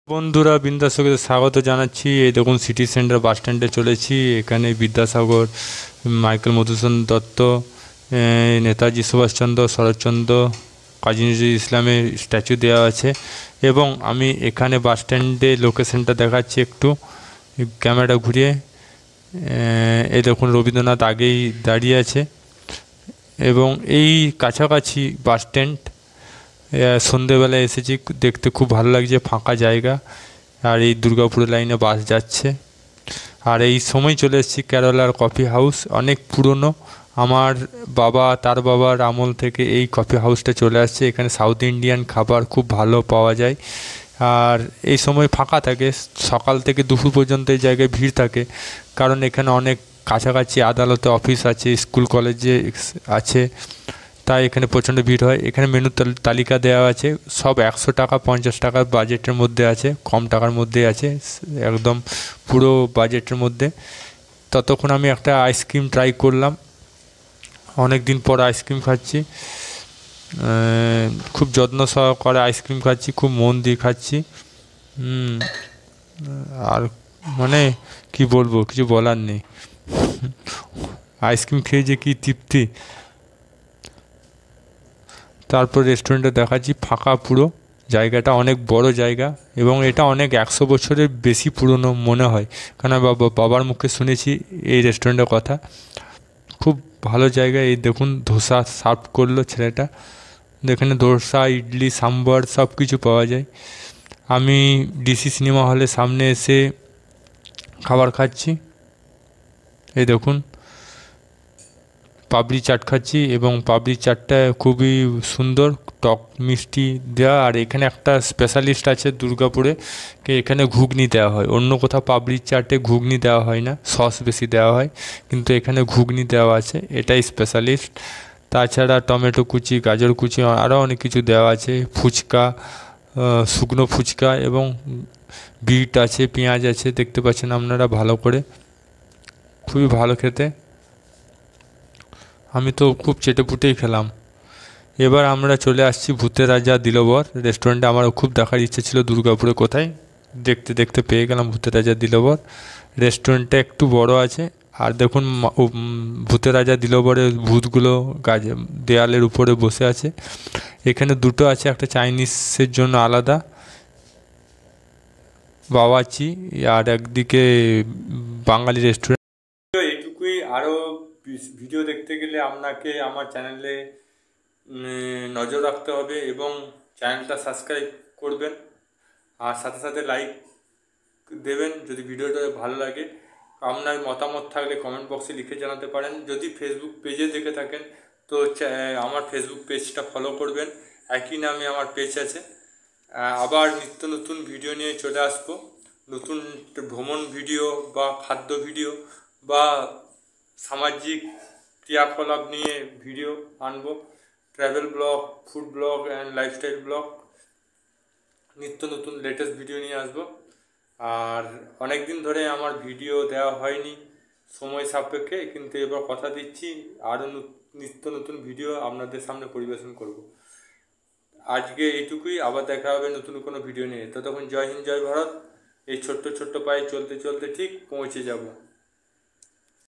বন্ধুরা, বিদ্যাসাগরে স্বাগত জানাচ্ছি। এই দেখুন, সিটি সেন্টার বাস স্ট্যান্ডে চলেছি। এখানে বিদ্যাসাগর, মাইকেল মধুসূদন দত্ত, নেতাজি সুভাষচন্দ্র, শরৎচন্দ্র, কাজী নজরুল ইসলামের স্ট্যাচু দেওয়া আছে। এবং আমি এখানে বাস স্ট্যান্ডে লোকেশনটা দেখাচ্ছি একটু ক্যামেরা ঘুরিয়ে। এই দেখুন, রবীন্দ্রনাথ আগেই দাঁড়িয়ে আছে। এবং এই কাছাকাছি বাস স্ট্যান্ড, সন্ধেবেলায় এসেছি, দেখতে খুব ভালো লাগছে, ফাঁকা জায়গা। আর এই দুর্গাপুর লাইনে বাস যাচ্ছে। আর এই সময় চলে এসেছি কেরালার কফি হাউস, অনেক পুরনো। আমার বাবা, তার বাবার আমল থেকে এই কফি হাউসটা চলে আসছে। এখানে সাউথ ইন্ডিয়ান খাবার খুব ভালো পাওয়া যায়। আর এই সময় ফাঁকা থাকে, সকাল থেকে দুপুর পর্যন্ত এই জায়গায় ভিড় থাকে, কারণ এখানে অনেক কাছাকাছি আদালতে অফিস আছে, স্কুল কলেজে আছে, তাই এখানে প্রচণ্ড ভিড় হয়। এখানে মেনু তালিকা দেওয়া আছে, সব 100 টাকা 50 টাকার বাজেটের মধ্যে আছে, কম টাকার মধ্যে আছে, একদম পুরো বাজেটের মধ্যে। ততক্ষণ আমি একটা আইসক্রিম ট্রাই করলাম, অনেক দিন পর আইসক্রিম খাচ্ছি। খুব যত্ন সহকারে আইসক্রিম খাচ্ছি, খুব মন দিয়ে খাচ্ছি। আর মানে কি বলবো, কিছু বলার নেই। আইসক্রিম খেয়ে যে কী তৃপ্তি। তারপর রেস্টুরেন্টে দেখাচ্ছি, ফাঁকা পুরো জায়গাটা, অনেক বড় জায়গা। এবং এটা অনেক 100 বছরের বেশি পুরনো মনে হয়, কারণ বাবার মুখে শুনেছি এই রেস্টুরেন্টের কথা। খুব ভালো জায়গা। এই দেখুন, ধোসা সার্ভ করলো ছেলেটা। এখানে ধোসা, ইডলি, সাম্বার সব কিছু পাওয়া যায়। আমি ডিসি সিনেমা হলের সামনে এসে খাবার খাচ্ছি। এই দেখুন, পাপড়ি চাট খাচ্ছি, এবং পাপড়ি চাটটা খুবই সুন্দর, টক মিষ্টি দেওয়া। আর এখানে একটা স্পেশালিস্ট আছে দুর্গাপুরে, এখানে ঘুগনি দেওয়া হয়। অন্য কোথাও পাপড়ি চাটে ঘুগনি দেওয়া হয় না, সস বেশি দেওয়া হয়, কিন্তু এখানে ঘুগনি দেওয়া আছে, এটাই স্পেশালিস্ট। তাছাড়া টমেটো কুচি, গাজর কুচি, আরও অনেক কিছু দেওয়া আছে। ফুচকা, শুকনো ফুচকা, এবং বিট আছে, পেঁয়াজ আছে, দেখতে পাচ্ছেন আপনারা ভালো করে। খুবই ভালো খেতে। আমি তো খুব চেটেপুটেই খেলাম। এবার আমরা চলে আসছি ভূতের রাজা দিলবর রেস্টুরেন্টে। আমারও খুব দেখার ইচ্ছে ছিল দুর্গাপুরে কোথায়, দেখতে দেখতে পেয়ে গেলাম ভূতের রাজা দিলবর। রেস্টুরেন্টটা একটু বড় আছে। আর দেখুন, ভূতের রাজা দিলবরের ভূতগুলো দেয়ালের উপরে বসে আছে। এখানে দুটো আছে, একটা চাইনিজের জন্য আলাদা বাওয়াচি, আর একদিকে বাঙালি রেস্টুরেন্ট। এইটুকুই। আরও ভিডিও দেখতে গেলে আপনাকে আমার চ্যানেলে নজর রাখতে হবে, এবং চ্যানেলটা সাবস্ক্রাইব করবেন, আর সাথে সাথে লাইক দেবেন যদি ভিডিওটা ভালো লাগে। আপনার মতামত থাকলে কমেন্ট বক্সে লিখে জানাতে পারেন। যদি ফেসবুক পেজে দেখে থাকেন তো আমার ফেসবুক পেজটা ফলো করবেন, একই নামে আমার পেজ আছে। আবার নিত্য নতুন ভিডিও নিয়ে চলে আসবো, নতুন ভ্রমণ ভিডিও বা খাদ্য ভিডিও বা সামাজিক ক্রিয়াকলাপ নিয়ে ভিডিও আনবো, travel blog, food blog and lifestyle blog, নিত্য নতুন লেটেস্ট ভিডিও নিয়ে আসবো। আর অনেক দিন ধরে আমার ভিডিও দেওয়া হয়নি সময় সাপেক্ষে, কিন্তু এবার কথা দিচ্ছি আরও নিত্য নতুন ভিডিও আপনাদের সামনে পরিবেশন করব। আজকে এইটুকুই, আবার দেখা হবে নতুন কোনো ভিডিও নিয়ে। ততক্ষণ জয় হিন্দ, জয় ভারত। এই ছোট্ট ছোট্ট পায়ে চলতে চলতে ঠিক পৌঁছে যাব।